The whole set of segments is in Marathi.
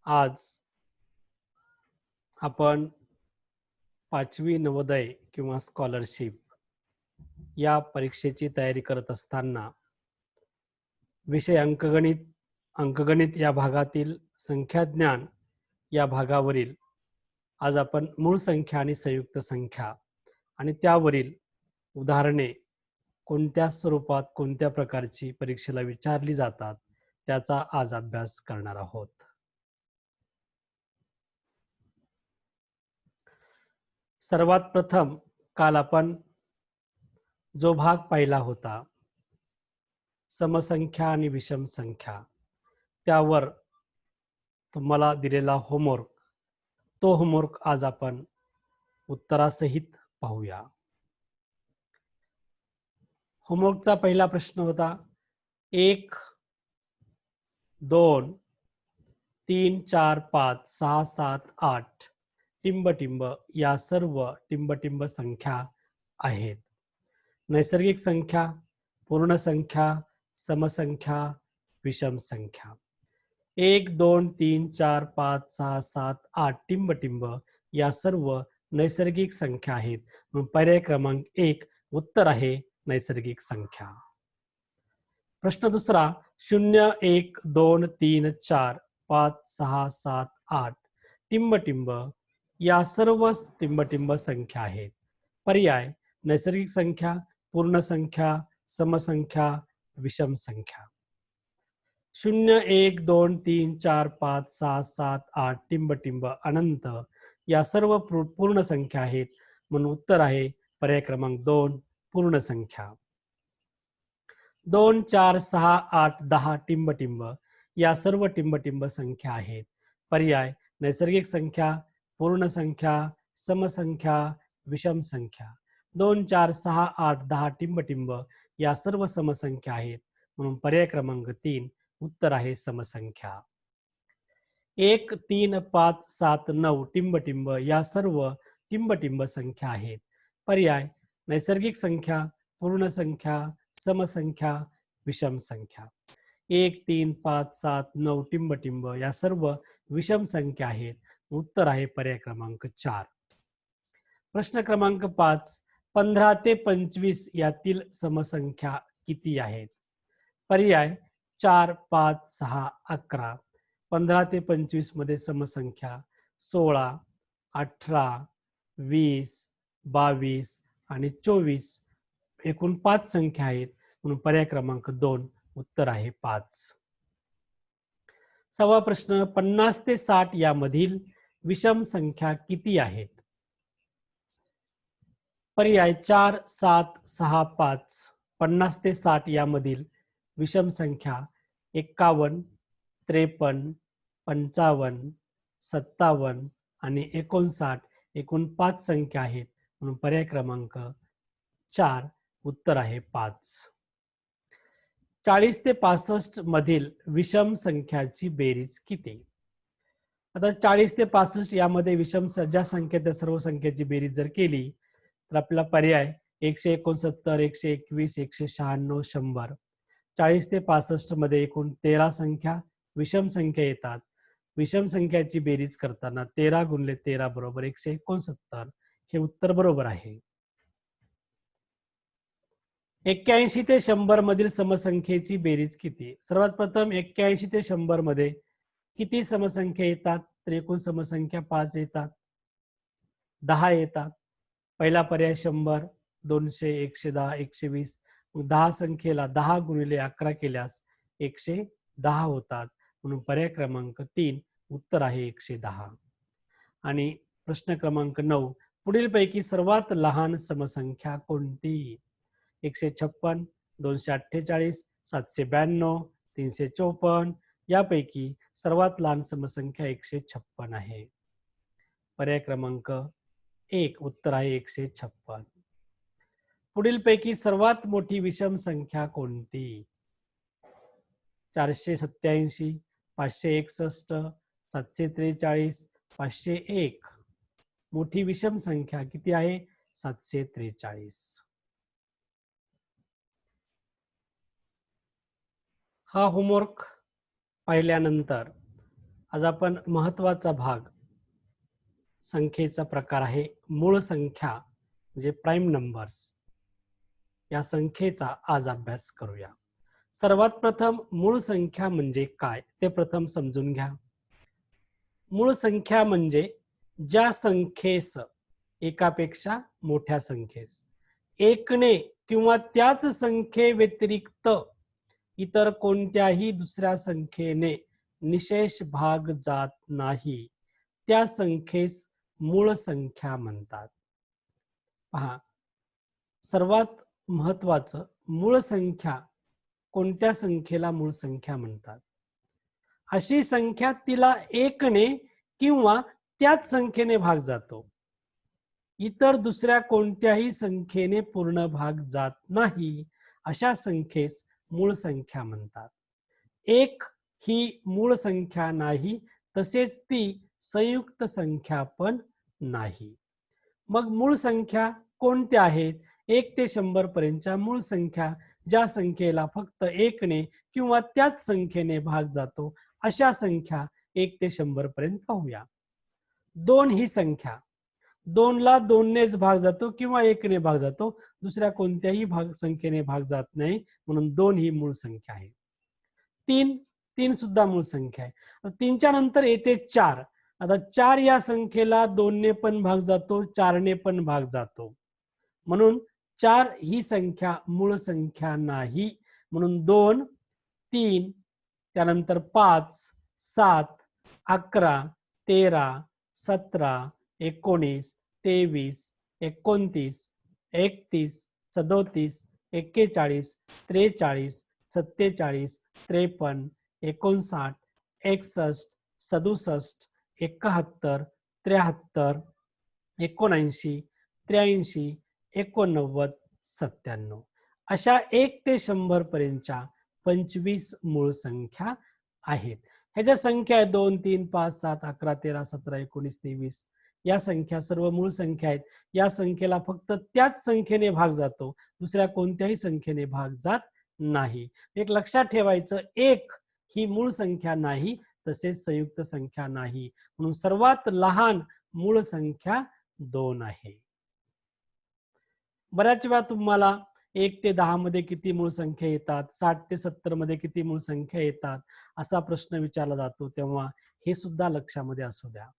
आज आपण 5वी नवोदय किंवा स्कॉलरशिप या परीक्षेची तयारी करत असताना विषय अंकगणित या भागातील संख्याज्ञान या भागावरील आज आपण मूळ संख्या आणि संयुक्त संख्या आणि त्यावरील उदाहरणे कोणत्या स्वरूपात कोणत्या प्रकारची परीक्षेला विचारली जातात त्याचा आज अभ्यास करणार आहोत. सर्वात प्रथम काल आपण जो भाग पाहिला होता समसंख्या आणि विषम संख्या, त्यावर तुम्हाला दिलेला होमवर्क, तो होमवर्क आज आपण उत्तरासहित पाहूया. होमवर्कचा पहिला प्रश्न होता 1 2 3 4 5 6 7 8 टिंब या सर्व टिंब संख्या आहेत. नैसर्गिक संख्या, पूर्ण संख्या, समसंख्या, विषम संख्या. 1 2 3 4 5 6 7 8 टिंब या सर्व नैसर्गिक संख्या आहेत. म्हणून पर्याय क्रमांक 1 उत्तर आहे नैसर्गिक संख्या. प्रश्न दुसरा 0 1 2 3 4 5 6 7 8 टिंब या सर्व टिंब संख्या आहेत. पर्याय नैसर्गिक संख्या, पूर्ण संख्या, समसंख्या, विषम संख्या. 0 1 2 3 4 5 6 7 8 टिंब अनंत या सर्व पूर्ण संख्या आहेत. म्हणून उत्तर आहे पर्याय क्रमांक 2 पूर्ण संख्या. 2 4 6 8 10 टिंब या सर्व टिंब संख्या आहेत. पर्याय नैसर्गिक संख्या, पूर्ण संख्या, समसंख्या, विषम संख्या. 2 4 6 8 10 टिंब या सर्व समसंख्या आहेत. म्हणून पर्याय क्रमांक 3 उत्तर आहे समसंख्या. 1 3 5 7 9 टिंब या सर्व टिंब संख्या आहेत. पर्याय नैसर्गिक संख्या, पूर्ण संख्या, समसंख्या, विषम संख्या. 1 3 5 7 9 टिंब या सर्व विषम संख्या आहेत. उत्तर आहे पर्याय क्रमांक 4. प्रश्न क्रमांक 5 15 ते 25 यातील समसंख्या किती आहेत? पर्याय 4 5 6 11. 15 ते 25 मध्ये समसंख्या 16 18 20 22 आणि 24 एकूण 5 संख्या आहेत. म्हणून पर्याय क्रमांक 2 उत्तर आहे 5. सहावा प्रश्न 50 ते 60 यामधील विषम संख्या किती आहेत? पर्याय 4 7 6 5. 50 ते 60 यामधील विषम संख्या 51 53 55 57 आणि 59 एकूण 5 संख्या आहेत. म्हणून पर्याय क्रमांक 4 उत्तर आहे 5. 40 ते 65 मधील विषम संख्याची बेरीज किती? आता 40 ते 65 यामध्ये विषम ज्या संख्या त्या सर्व संख्येची बेरीज जर केली तर आपला पर्याय 169 121 196 100. 40 ते 65 मध्ये एकूण 13 संख्या विषम संख्या येतात. विषम संख्याची बेरीज करताना 13 गुणिले 13 बरोबर 169 हे उत्तर बरोबर आहे. 81 ते 100 मधील समसंख्येची बेरीज किती? सर्वात प्रथम 81 ते 100 मध्ये किती समसंख्या येतात? तर एकूण समसंख्या 5 येतात, 10 येतात. पहिला पर्याय 100 200 110 120. 10 संख्येला 10 गुणिले 11 केल्यास 110 होतात. म्हणून पर्याय क्रमांक 3 उत्तर आहे 110. आणि प्रश्न क्रमांक 9 पुढीलपैकी सर्वात लहान समसंख्या कोणती? 156 248 792 354 यापैकी सर्वात लहान समसंख्या 156 आहे. पर्याय क्रमांक 1 उत्तर आहे 156. पुढीलपैकी सर्वात मोठी विषम संख्या कोणती? 487 561 743 501. मोठी विषम संख्या किती आहे? 743. हा होमवर्क पाहिल्यानंतर आज आपण महत्वाचा भाग संख्येचा प्रकार आहे मूळ संख्या म्हणजे प्राईम नंबर्स या संख्येचा आज अभ्यास करूया। सर्वात प्रथम मूळ संख्या म्हणजे काय ते प्रथम समजून घ्या। मूळ संख्या म्हणजे ज्या संख्येस एकापेक्षा मोठ्या संख्येस एकने किंवा त्याच संख्ये व्यतिरिक्त इतर कोणत्याही दुसऱ्या संख्येने निशेष भाग जात नाही त्या संख्येस मूळ संख्या म्हणतात। पहा, सर्वात महत्वाचं मूळ संख्या कोणत्या संख्येला मूळ संख्या म्हणतात? अशी संख्या तिला एकने किंवा त्याच संख्येने भाग जातो, इतर दुसऱ्या कोणत्याही संख्येने पूर्ण भाग जात नाही अशा संख्येस मूळ संख्या म्हणतात। एक ही मूळ संख्या नाही, तसेच ती संयुक्त संख्या पण नाही। मग मूळ संख्या कोणत्या आहेत? 1 ते 100 पर्यंतच्या मूळ संख्या ज्या संख्येला फक्त एकने किंवा त्याच संख्येने भाग जातो अशा संख्या 1 ते 100 पर्यंत पाहूया। 2 ही संख्या 2 ला 2 नेच भाग जातो किंवा 1 ने भाग जातो, दुसऱ्या कोणत्याही संख्येने भाग जात नाही, म्हणून 2 ही मूळ संख्या आहे। 3 सुद्धा मूळ संख्या आहे। 3 च्या नंतर येते 4। आता 4 या संख्येला 2 ने पण भाग जातो, 4 ने पण भाग जातो, म्हणून 4 ही संख्या मूळ संख्या नाही। म्हणून 2, 3, त्यानंतर 5, 7, 11, 13, 17, 19, 23, 29, 31, 34, 41, 43, 47, 53, 59, 61, 67, 71, 73, 79, 83, 89, 97 अशा 1 ते 100 पर्यंतच्या 25 मूळ संख्या आहेत। ह्याच्या संख्या आहे 2, 3, 5, 7, 11, 13, 17, 19, 23 या संख्या सर्व मूळ संख्या आहेत। या संख्येला फक्त त्याच संख्येने भाग जातो, दुसऱ्या कोणत्याही संख्येने भाग जात नाही। एक लक्षात ठेवायचं, 1 ही मूळ संख्या नाही, तसेच संयुक्त संख्या नाही, म्हणून सर्वात लहान मूळ संख्या 2 आहे। बऱ्याच वेळा तुम्हाला 1 ते 10 मध्ये किती मूळ संख्या येतात, 60 ते 70 मध्ये किती मूळ संख्या येतात असा प्रश्न विचारला जातो, तेव्हा हे सुद्धा लक्षामध्ये असू द्या।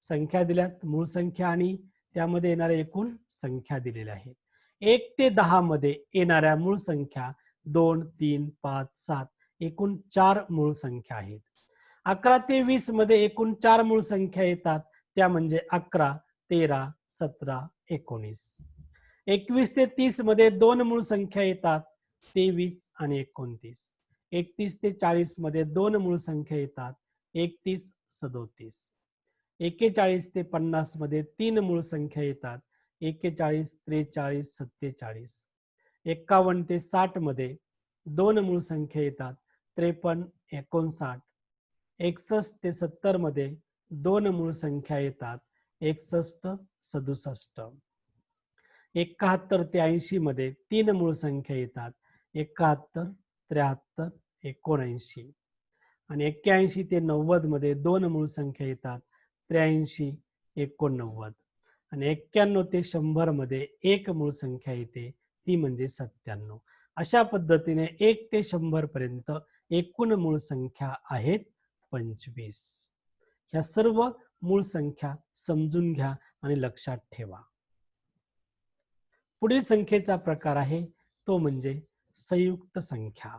संख्या दिल्यात, मूळ संख्या आणि त्यामध्ये येणाऱ्या एकूण संख्या दिलेल्या आहेत। 1 ते 10 मध्ये येणाऱ्या मूळ संख्या 2, 3, 5, 7 एकूण 4 मूळ संख्या आहेत। 11 ते 20 मध्ये एकूण 4 मूळ संख्या येतात, त्या म्हणजे 11, 13, 17, 19। 21 ते 30 मध्ये 2 मूळ संख्या येतात, 23 आणि 29। 31 ते 40 मध्ये 2 मूळ संख्या येतात, 31, 37। 41 ते 50 मध्ये 3 मूळ संख्या येतात, 41, 43, 47। 51 ते 60 मध्ये 2 मूळ संख्या येतात, 53, 59। 61 ते 70 मध्ये 2 मूळ संख्या येतात, 61, 67। 71 ते 80 मध्ये 3 मूळ संख्या येतात, 71, 73, 79। आणि 81 ते 90 मध्ये 2 मूळ संख्या येतात, 83, 89। आणि 91 ते 100 मध्ये 1 मूळ संख्या येते, ती म्हणजे 97। अशा पद्धतीने 1 ते 100 पर्यंत एकूण मूळ संख्या आहेत 25। ह्या सर्व मूळ संख्या समजून घ्या आणि लक्षात ठेवा। पुढील संख्येचा प्रकार आहे तो म्हणजे संयुक्त संख्या।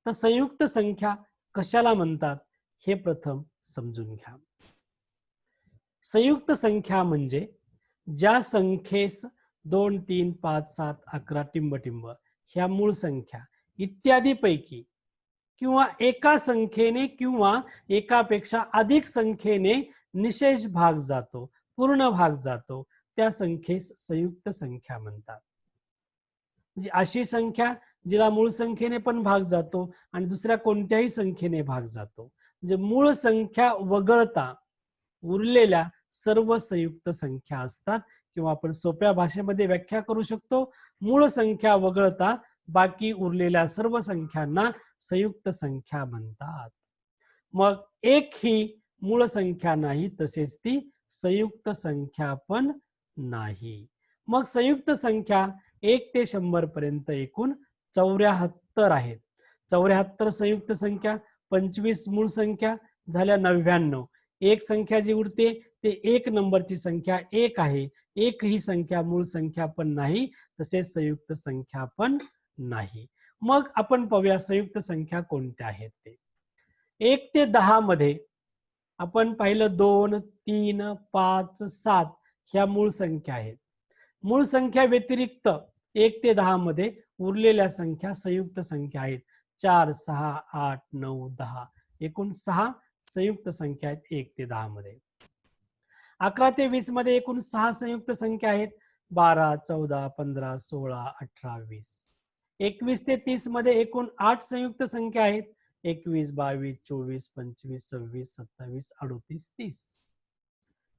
तर संयुक्त संख्या कशाला म्हणतात हे प्रथम समजून घ्या। संयुक्त संख्या म्हणजे ज्या संख्येस 2, 3, 5, 7, 11 टिंबटिंब ह्या मूळ संख्या इत्यादी पैकी किंवा एका संख्येने किंवा एकापेक्षा अधिक संख्येने निशेष भाग जातो, पूर्ण भाग जातो, त्या संख्येस संयुक्त संख्या म्हणतात। म्हणजे अशी संख्या जिला मूळ संख्येने पण भाग जातो आणि दुसऱ्या कोणत्याही संख्येने भाग जातो, म्हणजे मूळ संख्या वगळता उरलेल्या सर्व संयुक्त संख्या असतात, किंवा आपण सोप्या भाषेमध्ये व्याख्या करू शकतो, मूळ संख्या वगळता बाकी उरलेल्या सर्व संख्यांना संयुक्त संख्या म्हणतात। मग एक ही मूळ संख्या नाही, तसेच ती संयुक्त संख्या पण नाही. मग संयुक्त संख्या 1 ते 100 पर्यंत एकूण 74 आहेत. 74 संयुक्त संख्या, 25 मूळ संख्या झाल्या 99. एक संख्या जी उरते ते एक नंबरची संख्या 1 आहे. एक ही संख्या मूळ संख्या पण नाही, तसेच संयुक्त संख्या पण नाही. मग आपण पाहूया संयुक्त संख्या कोणत्या आहेत ते. 1 ते 10 मध्ये आपण पाहिलं 2, 3, 5, 7 ह्या मूळ संख्या आहेत. मूळ संख्या व्यतिरिक्त 1 ते 10 मध्ये उरलेल्या संख्या संयुक्त संख्या आहेत. 4, 6, 8, 9, 10 एकूण 6 संयुक्त संख्या आहेत 1 ते 10 मध्ये. 11 ते 20 मध्ये एकूण 6 संयुक्त संख्या आहेत. 12, 14, 15, 16, 18, 20. 21 ते 30 मध्ये एकूण 8 संयुक्त संख्या आहेत. 21, 22, 24, 25, 26, 27, 38, 30.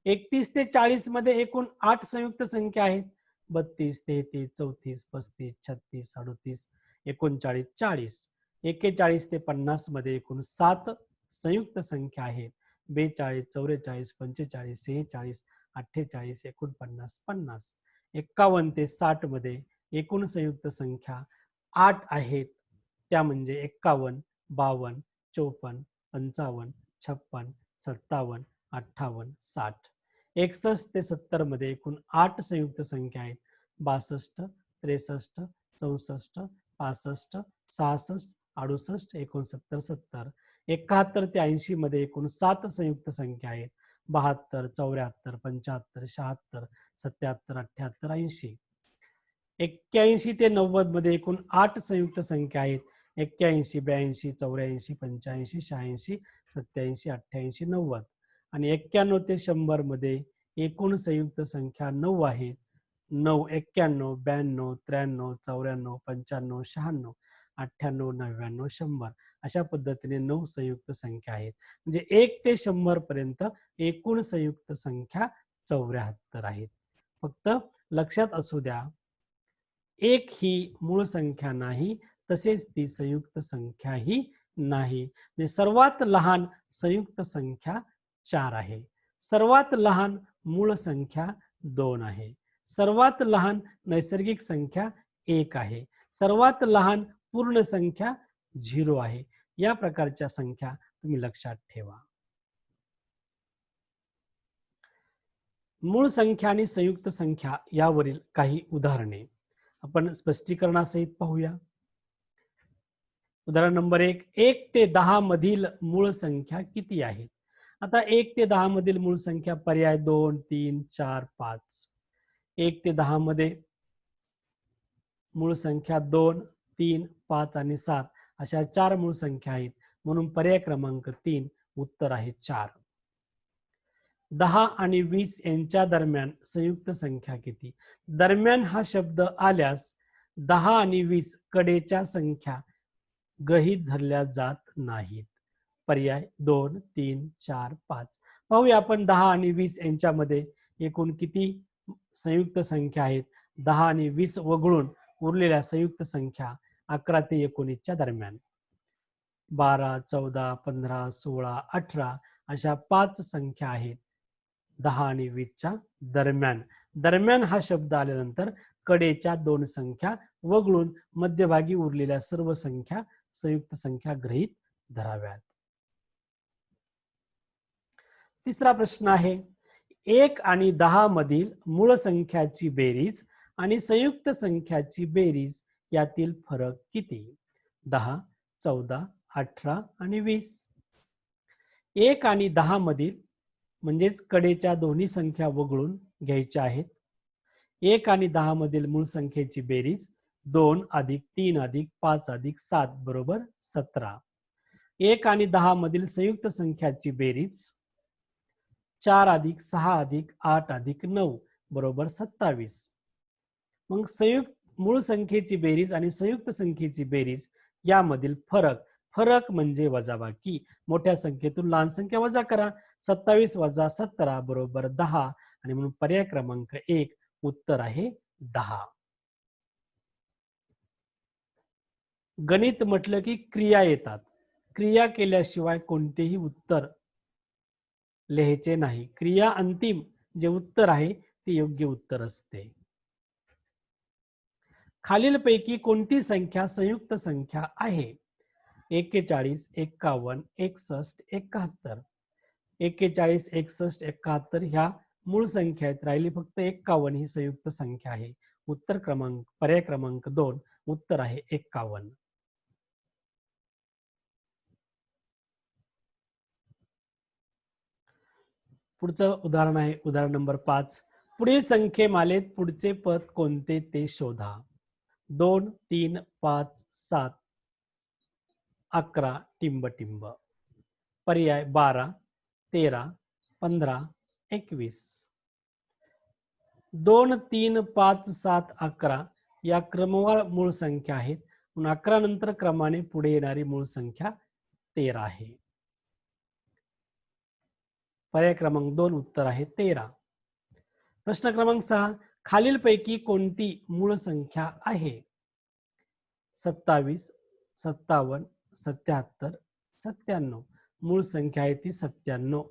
31 ते 40 मध्ये एकूण 8 संयुक्त संख्या आहेत. 32, 33, 34, 35, 36, 38, 39, 40. 41 ते 50 मध्ये एकूण 7 संयुक्त संख्या आहेत. 42, 44, 45, 46, 48, 49, 50. 51 ते 60 मध्ये एकूण संयुक्त संख्या 8 आहेत. त्या म्हणजे 51, 52, 54, 55, 56, 57, 58, 60. 61 ते 70 मध्ये एकूण 8 संयुक्त संख्या आहेत. 62, 63, 64, 65, 66, 68, 69, 70. 71 ते 80 मध्ये एकूण 7 संयुक्त संख्या आहेत. 72, 74, 75, 76, 77, 78, 80. 81 ते 90 मध्ये एकूण 8 संयुक्त संख्या आहेत. 81, 82, 84, 85, 86, 87, 88, 90. आणि 91 ते 100 मध्ये एकूण संयुक्त संख्या 9 आहेत. 9, 91, 92, 93, 94, 95, 96, 98, 99, 100 अशा पद्धतीने 9 संयुक्त संख्या आहेत. म्हणजे 1 ते 100 पर्यंत एकूण संयुक्त संख्या 74 आहेत. फक्त लक्षात असू द्या, एक ही मूळ संख्या नाही, तसेच ती संयुक्त संख्याही नाही. म्हणजे सर्वात लहान संयुक्त संख्या 4 आहे. सर्वात लहान मूळ संख्या 2 आहे. सर्वात लहान नैसर्गिक संख्या 1 आहे. सर्वात लहान पूर्ण संख्या 0 आहे. या प्रकारच्या संख्या तुम्ही लक्षात ठेवा. मूळ संख्या आणि संयुक्त संख्या यावरील काही उदाहरणे आपण स्पष्टीकरणासहित पाहूया. उदाहरण नंबर 1, 1 ते 10 मधील मूळ संख्या किती आहेत? आता 1 ते 10 मधील मूळ संख्या पर्याय 2, 3, 4, 5. 1 ते 10 मध्ये मूळ संख्या 2, 3, 5 आणि 7 अशा 4 मूळ संख्या आहेत. म्हणून पर्याय क्रमांक 3 उत्तर आहे 4. 10 आणि 20 यांच्या दरम्यान संयुक्त संख्या किती? दरम्यान हा शब्द आल्यास 10 आणि 20 कडेच्या संख्या गृहीत धरल्या जात नाहीत. पर्याय 2, 3, 4, 5. पाहूया आपण 10 आणि 20 यांच्यामध्ये एकूण किती संयुक्त संख्या आहेत. 10 आणि 20 वगळून उरलेल्या संयुक्त संख्या 11 ते 19च्या दरम्यान. 12, 14, 15, 16, 18 अशा 5 संख्या आहेत 10 आणि 20च्या दरम्यान. दरम्यान हा शब्द आल्यानंतर कडेच्या 2 संख्या वगळून मध्यभागी उरलेल्या सर्व संख्या संयुक्त संख्या गृहीत धराव्यात. तिसरा प्रश्न आहे, 1 आणि 10 मधील मूळ संख्याची बेरीज आणि संयुक्त संख्याची बेरीज यातील फरक किती? 10, 14, 18 आणि 20. 1 आणि 10 मधील म्हणजेच कडेच्या दोन्ही संख्या वगळून घ्यायच्या आहेत. 1 आणि 10 मधील मूळ संख्येची बेरीज 2 अधिक 3 अधिक 5 अधिक 7 बरोबर 17. 1 आणि 10 मधील संयुक्त संख्याची बेरीज 4 अधिक 6 अधिक 8 अधिक 9 बरोबर 27. मग संयुक्त मूळ संख्येची बेरीज आणि संयुक्त संख्येची बेरीज यामधील फरक म्हणजे वजाबाकी. मोठ्या संख्येतून लहान संख्या वजा करा. 27 वजा 17 बरोबर 10 आणि म्हणून पर्याय क्रमांक 1 उत्तर आहे 10. गणित म्हटलं की क्रिया येतात. क्रिया केल्याशिवाय कोणतेही उत्तर लिहायचे नाही. क्रिया अंतिम जे उत्तर आहे ते योग्य उत्तर असते. खालीलपैकी कोणती संख्या संयुक्त संख्या आहे? 41, 51, 61, 71. 41, 61, 71 ह्या मूळ संख्या आहेत. राहिली फक्त 51 ही संयुक्त संख्या आहे. उत्तर क्रमांक पर्याय क्रमांक 2 उत्तर आहे 51. पुढचं उदाहरण आहे उदाहरण नंबर 5. पुढील संख्येमालेत पुढचे पद कोणते ते शोधा. 2, 3, 5, 7, 11 टिंब. पर्याय 12, 13, 15, 21. 2, 3, 5, 7, 11 या क्रमवार मूळ संख्या आहेत. म्हणून 11 नंतर क्रमाने पुढे येणारी मूळ संख्या 13 आहे. पर्याय क्रमांक 2 उत्तर आहे 13. प्रश्न क्रमांक 6. खालीलपैकी कोणती मूळ संख्या आहे? 27, 57, 77, 97. मूळ संख्या आहे ती 97.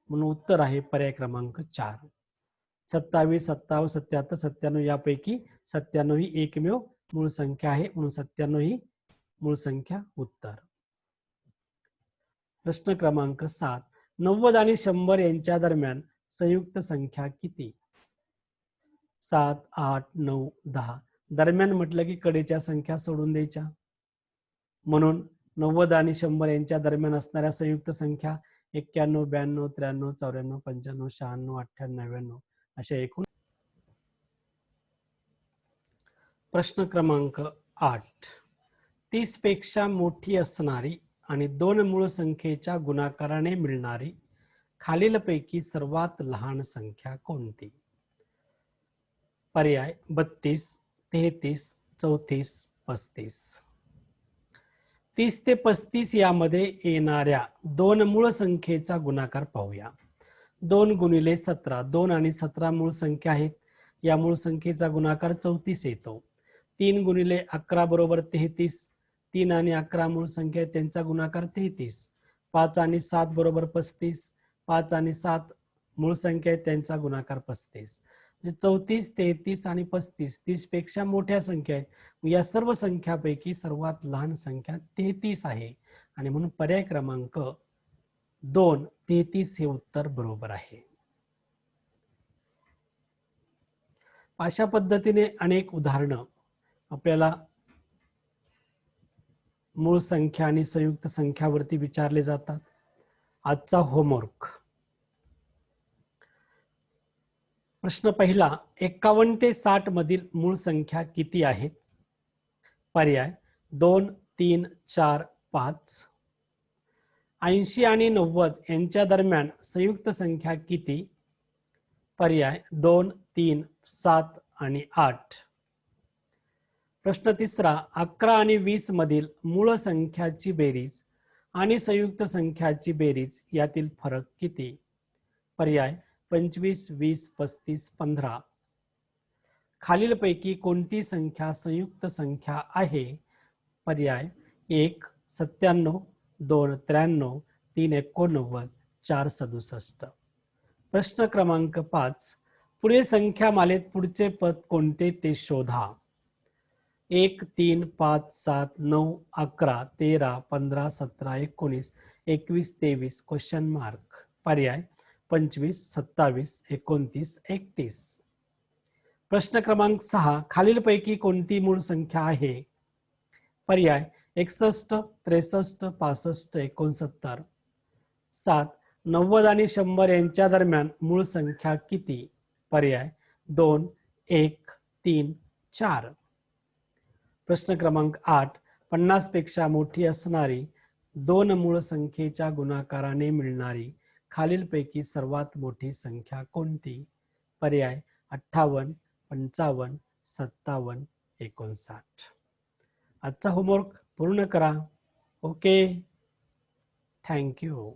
म्हणून उत्तर आहे पर्याय क्रमांक 4. 27, 57, 77, 97 यापैकी 97 ही एकमेव मूळ संख्या आहे. म्हणून 97 ही मूळ संख्या उत्तर. प्रश्न क्रमांक 7. 90 आणि 100 यांच्या दरम्यान संयुक्त संख्या किती? 7, 8, 9, 10. दरम्यान म्हटलं की कडेच्या संख्या सोडून द्यायच्या. म्हणून 90 आणि 100 यांच्या दरम्यान असणाऱ्या संयुक्त संख्या 91, 92, 93, 94, 95, 96, 98, 99 अशा एकूण. प्रश्न क्रमांक 8. 30 पेक्षा मोठी असणारी आणि 2 मूळ संख्येच्या गुणाकाराने मिळणारी खालीलपैकी सर्वात लहान संख्या कोणती? पर्याय 32, 33, 34, 35. 30 ते 35 यामध्ये येणाऱ्या 2 मूळ संख्येचा गुणाकार पाहूया. 2 गुणिले 17. 2 आणि 17 मूळ संख्या आहेत. या मूळ संख्येचा गुणाकार 34 येतो. 3 गुणिले 11 बरोबर 33. 3 आणि 11 मूळ संख्या आहेत, त्यांचा गुणाकार 33. 5 आणि 7 बरोबर 35. 5 आणि 7 मूळ संख्या आहेत, त्यांचा गुणाकार 35. 34, 33 आणि 35 30 पेक्षा मोठ्या संख्या आहेत. या सर्व संख्यापैकी सर्वात लहान संख्या 33 आहे आणि म्हणून पर्याय क्रमांक 2 33 हे उत्तर बरोबर आहे. अशा पद्धतीने अनेक उदाहरणं आपल्याला मूळ संख्या आणि संयुक्त संख्यावरती विचारले जातात. आजचा होमवर्क. प्रश्न पहिला. 51 ते 60 मधील मूळ संख्या किती आहेत? पर्याय 2, 3, 4, 5. 80 आणि 90 यांच्या दरम्यान संयुक्त संख्या किती? पर्याय 2, 3, 7 आणि 8. प्रश्न तिसरा. 11 आणि 20 मधील मूळ संख्याची बेरीज आणि संयुक्त संख्याची बेरीज यातील फरक किती? पर्याय 25, 20, 35, 15. खालीलपैकी कोणती संख्या संयुक्त संख्या आहे? पर्याय 1, 97, 2, 93, 3, 89, 4, 67. प्रश्न क्रमांक 5. पुढील संख्या मालेत पुढचे पद कोणते ते शोधा. 1, 3, 5, 7, 9, 11, 13, 15, 17, 19, 21, 23 क्वेश्चन मार्क. पर्याय 25, 27, 29, 31. प्रश्न क्रमांक 6. खालीलपैकी कोणती मूळ संख्या आहे? पर्याय 61, 63, 65, 69. 7. 90 आणि 100 यांच्या दरम्यान मूळ संख्या किती? पर्याय 2, 1, 3, 4. प्रश्न क्रमांक 8. 50 पेक्षा मोठी असणारी 2 मूळ संख्येच्या गुणाकाराने मिळणारी खालीलपैकी सर्वात मोठी संख्या कोणती? पर्याय 58, 55, 57, 59. आजचा होमवर्क पूर्ण करा. Okay, thank you.